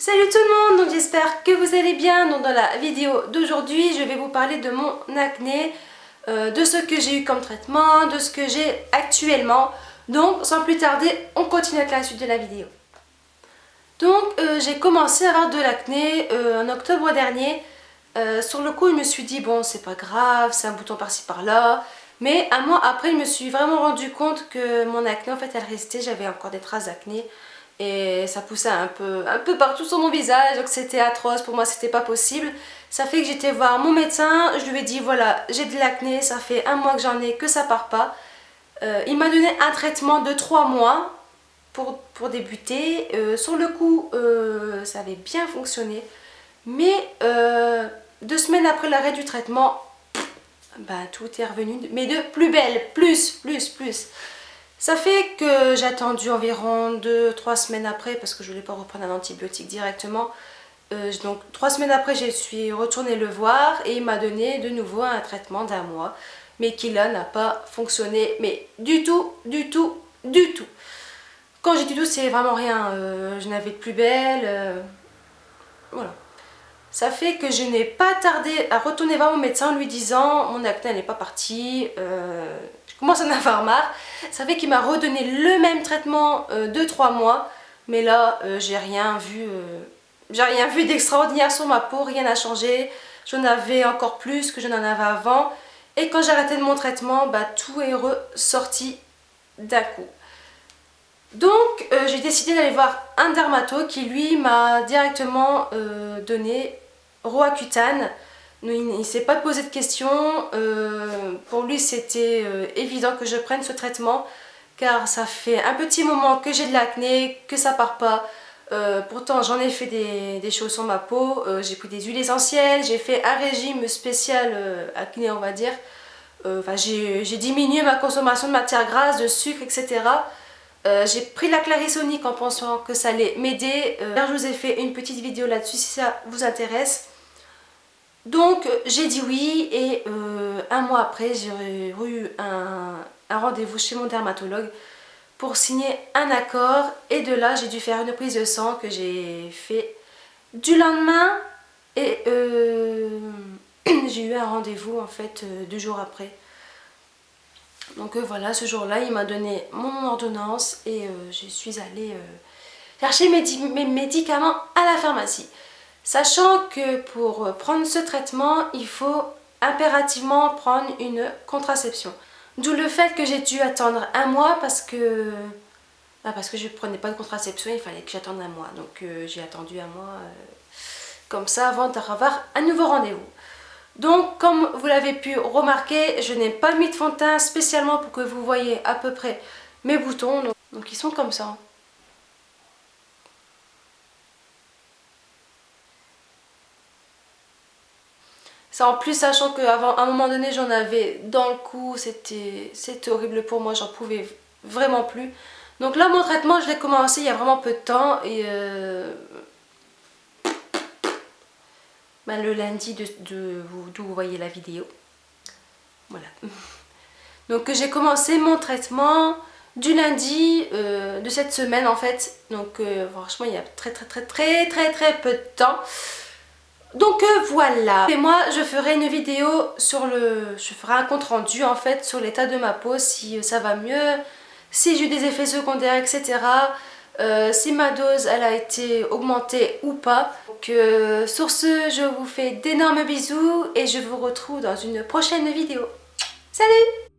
Salut tout le monde, donc j'espère que vous allez bien. Donc dans la vidéo d'aujourd'hui, je vais vous parler de mon acné, de ce que j'ai eu comme traitement, de ce que j'ai actuellement. Donc sans plus tarder, on continue avec la suite de la vidéo. Donc j'ai commencé à avoir de l'acné en octobre dernier. Sur le coup, je me suis dit bon, c'est pas grave, c'est un bouton par-ci par-là. Mais un mois après, je me suis vraiment rendu compte que mon acné, en fait, elle restait. J'avais encore des traces d'acné. Et ça poussait un peu partout sur mon visage, donc c'était atroce, pour moi c'était pas possible. Ça fait que j'étais voir mon médecin, je lui ai dit voilà, j'ai de l'acné, ça fait un mois que j'en ai, que ça part pas. Il m'a donné un traitement de 3 mois pour débuter. Sur le coup, ça avait bien fonctionné, mais 2 semaines après l'arrêt du traitement, ben, tout est revenu, mais de plus belle, plus. Ça fait que j'ai attendu environ 2-3 semaines après, parce que je voulais pas reprendre un antibiotique directement. Donc 3 semaines après, je suis retournée le voir et il m'a donné de nouveau un traitement d'1 mois. Mais qui là n'a pas fonctionné, mais du tout. Quand j'ai du tout, c'est vraiment rien. Je n'avais de plus belle. Voilà. Ça fait que je n'ai pas tardé à retourner voir mon médecin en lui disant mon acné n'est pas parti, je commence à en avoir marre. Ça fait qu'il m'a redonné le même traitement de 3 mois, mais là j'ai rien vu d'extraordinaire sur ma peau, rien n'a changé. J'en avais encore plus que je n'en avais avant, et quand j'ai arrêté de mon traitement, bah, tout est ressorti d'un coup. Donc j'ai décidé d'aller voir un dermato qui lui m'a directement donné Roaccutane. Il ne s'est pas posé de questions, pour lui c'était évident que je prenne ce traitement car ça fait un petit moment que j'ai de l'acné, que ça part pas. Pourtant j'en ai fait des choses sur ma peau, j'ai pris des huiles essentielles, j'ai fait un régime spécial acné on va dire. J'ai diminué ma consommation de matières grasses, de sucre, etc. J'ai pris la Clarisonic en pensant que ça allait m'aider. Je vous ai fait une petite vidéo là-dessus si ça vous intéresse. Donc j'ai dit oui et un mois après j'ai eu un rendez-vous chez mon dermatologue pour signer un accord, et de là j'ai dû faire une prise de sang que j'ai fait du lendemain, et j'ai eu un rendez-vous en fait 2 jours après. Donc voilà, ce jour-là, il m'a donné mon ordonnance et je suis allée chercher mes médicaments à la pharmacie. Sachant que pour prendre ce traitement, il faut impérativement prendre une contraception. D'où le fait que j'ai dû attendre un mois parce que je ne prenais pas de contraception, il fallait que j'attende un mois. Donc j'ai attendu un mois comme ça avant d'avoir un nouveau rendez-vous. Donc comme vous l'avez pu remarquer, je n'ai pas mis de fond de teint spécialement pour que vous voyez à peu près mes boutons. Donc ils sont comme ça. Ça en plus, sachant qu'à un moment donné j'en avais dans le cou, c'était horrible pour moi, j'en pouvais vraiment plus. Donc là mon traitement je l'ai commencé il y a vraiment peu de temps, et le lundi d'où vous voyez la vidéo. Voilà. Donc j'ai commencé mon traitement du lundi de cette semaine en fait. Donc franchement il y a très peu de temps. Donc voilà. Et moi je ferai une vidéo je ferai un compte rendu en fait sur l'état de ma peau, si ça va mieux, si j'ai eu des effets secondaires, etc. Si ma dose elle a été augmentée ou pas. Donc sur ce, je vous fais d'énormes bisous et je vous retrouve dans une prochaine vidéo. Salut!